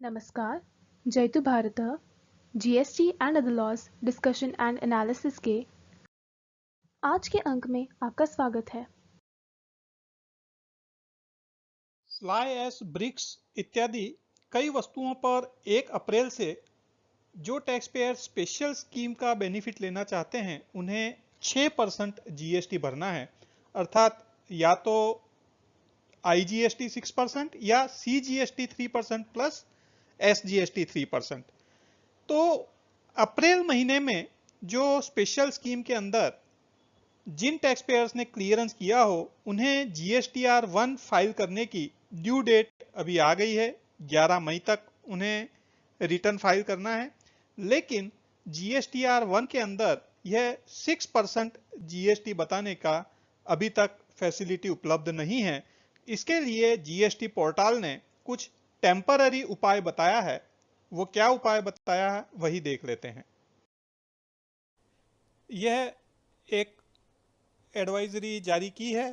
नमस्कार, जयतु भारतः GST and other laws discussion and analysis के आज के अंक में आपका स्वागत है। फ्लाई ऐश, ब्रिक्स इत्यादि कई वस्तुओं पर 1 अप्रैल से जो टैक्स पेयर स्पेशल स्कीम का बेनिफिट लेना चाहते हैं उन्हें 6% जीएसटी भरना है। अर्थात या तो आईजीएसटी 6% या सीजीएसटी 3% प्लस एसजीएसटी 3%। तो अप्रैल महीने में जो स्पेशल स्कीम के अंदर जिन टैक्स पेयर्स ने क्लियरेंस किया हो उन्हें जीएसटीआर 1 फाइल करने की ड्यू डेट अभी आ गई है। 11 मई तक उन्हें रिटर्न फाइल करना है, लेकिन जीएसटीआर 1 के अंदर यह 6% जीएसटी बताने का अभी तक फैसिलिटी उपलब्ध नहीं है। इसके लिए जीएसटी पोर्टल ने कुछ टेम्पररी उपाय बताया है। वो क्या उपाय बताया है वही देख लेते हैं। यह एक एडवाइजरी जारी की है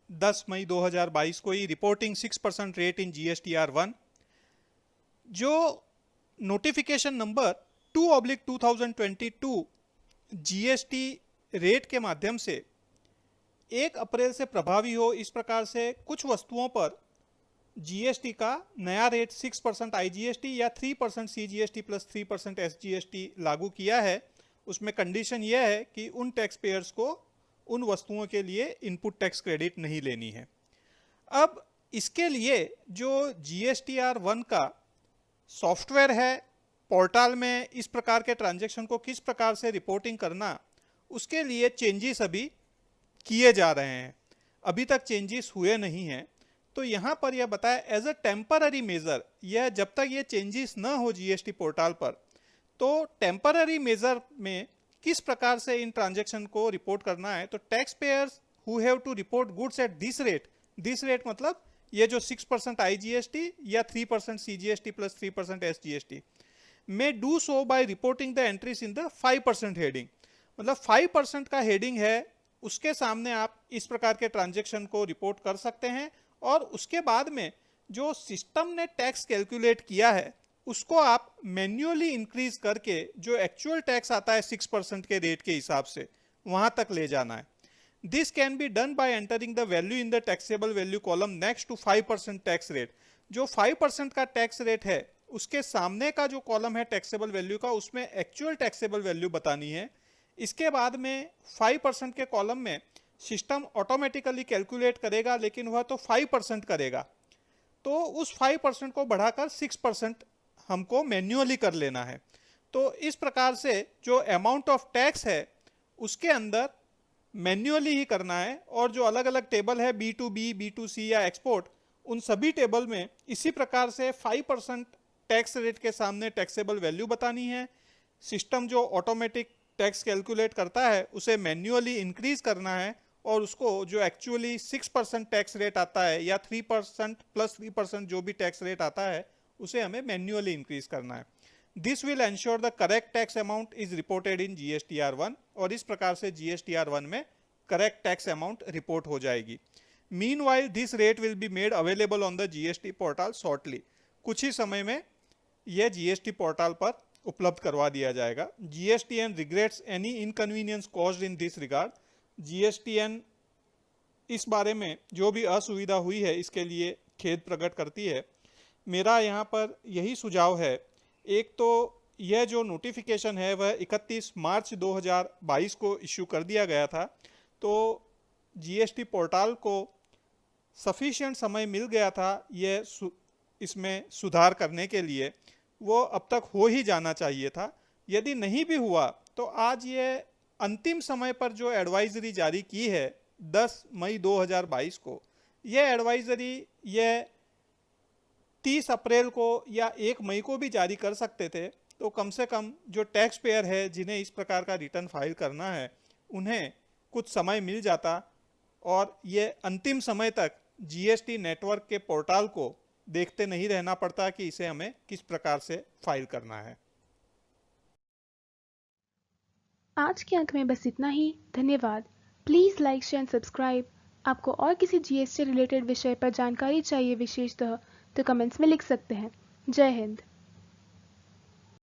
10 मई 2022 को ही, रिपोर्टिंग 6% रेट इन जीएसटीआर 1। जो नोटिफिकेशन नंबर 2/2022 जीएसटी रेट के माध्यम से 1 अप्रैल से प्रभावी हो, इस प्रकार से कुछ वस्तुओं पर जीएसटी का नया रेट 6% आईजीएसटी या 3% सीजीएसटी प्लस 3% एसजीएसटी लागू किया है। उसमें कंडीशन यह है कि उन टैक्स पेयर्स को उन वस्तुओं के लिए इनपुट टैक्स क्रेडिट नहीं लेनी है। अब इसके लिए जो जीएसटीआर 1 का सॉफ्टवेयर है, पोर्टल में इस प्रकार के ट्रांजैक्शन को किस प्रकार से रिपोर्टिंग करना, उसके लिए चेंजेस अभी किए जा रहे हैं। अभी तक चेंजेस हुए नहीं हैं। तो यहाँ पर यह बताया एज अ टेम्पररी मेजर, यह जब तक ये चेंजेस न हो जीएसटी पोर्टल पर, तो टेम्पररी मेजर में किस प्रकार से इन ट्रांजैक्शन को रिपोर्ट करना है। तो taxpayers who have to report goods at this rate मतलब ये जो 6% आईजीएसटी या 3% CGST plus 3% SGST may do so by reporting the entries in the 5% heading. मतलब 5% का हेडिंग है, उसके सामने आप इस प्रकार के ट्रांजैक्शन को रिपोर्ट कर सकते हैं। और उसके बाद में जो सिस्टम ने टैक्स कैलकुलेट किया है उसको आप मैन्युअली इंक्रीज करके जो एक्चुअल टैक्स आता है 6% के रेट के हिसाब से वहां तक ले जाना है। This can be done by entering the value in the taxable value column next to 5% tax rate. जो 5% का टैक्स रेट है उसके सामने का जो कॉलम है टैक्सेबल वैल्यू का, उसमें एक्चुअल टैक्सेबल वैल्यू बतानी है। इसके बाद में 5% के कॉलम में सिस्टम ऑटोमेटिकली कैलकुलेट करेगा, लेकिन वह तो 5% करेगा, तो उस 5% को बढ़ाकर 6% हमको मैन्युअली कर लेना है। तो इस प्रकार से जो अमाउंट ऑफ टैक्स है उसके अंदर मैन्युअली ही करना है। और जो अलग अलग टेबल है B2B, B2C या एक्सपोर्ट, उन सभी टेबल में इसी प्रकार से 5% टैक्स रेट के सामने टैक्सेबल वैल्यू बतानी है। सिस्टम जो ऑटोमेटिक टैक्स कैलकुलेट करता है उसे मैन्युअली इंक्रीज करना है, और उसको जो एक्चुअली 6% टैक्स रेट आता है या 3% प्लस 3% जो भी टैक्स रेट आता है उसे हमें मैन्युअली इंक्रीज करना है। This will ensure the correct tax amount is reported in GSTR 1, और इस प्रकार से जीएसटीआर 1 में करेक्ट टैक्स अमाउंट रिपोर्ट हो जाएगी। Meanwhile this rate will be made available on the GST portal shortly. कुछ ही समय में यह जीएसटी पोर्टल पर उपलब्ध करवा दिया जाएगा। GSTN regrets any inconvenience caused in this regard. GSTN इस बारे में जो भी असुविधा हुई है इसके लिए खेद प्रकट करती है। मेरा यहाँ पर यही सुझाव है, एक तो यह जो नोटिफिकेशन है वह 31 मार्च 2022 को इश्यू कर दिया गया था, तो जीएसटी पोर्टल को सफिशिएंट समय मिल गया था यह इसमें सुधार करने के लिए। वो अब तक हो ही जाना चाहिए था। यदि नहीं भी हुआ तो आज ये अंतिम समय पर जो एडवाइजरी जारी की है 10 मई 2022 को, यह एडवाइजरी यह 30 अप्रैल को या 1 मई को भी जारी कर सकते थे। तो कम से कम जो टैक्स पेयर है जिन्हें इस प्रकार का रिटर्न फाइल करना है उन्हें कुछ समय मिल जाता, और ये अंतिम समय तक जीएसटी नेटवर्क के पोर्टल को देखते नहीं रहना पड़ता कि इसे हमें किस प्रकार से फाइल करना है। आज के अंक में बस इतना ही। धन्यवाद। Please like, share and subscribe. आपको और किसी जीएसटी रिलेटेड विषय पर जानकारी चाहिए विशेषतः तो कमेंट्स में लिख सकते हैं। जय हिंद।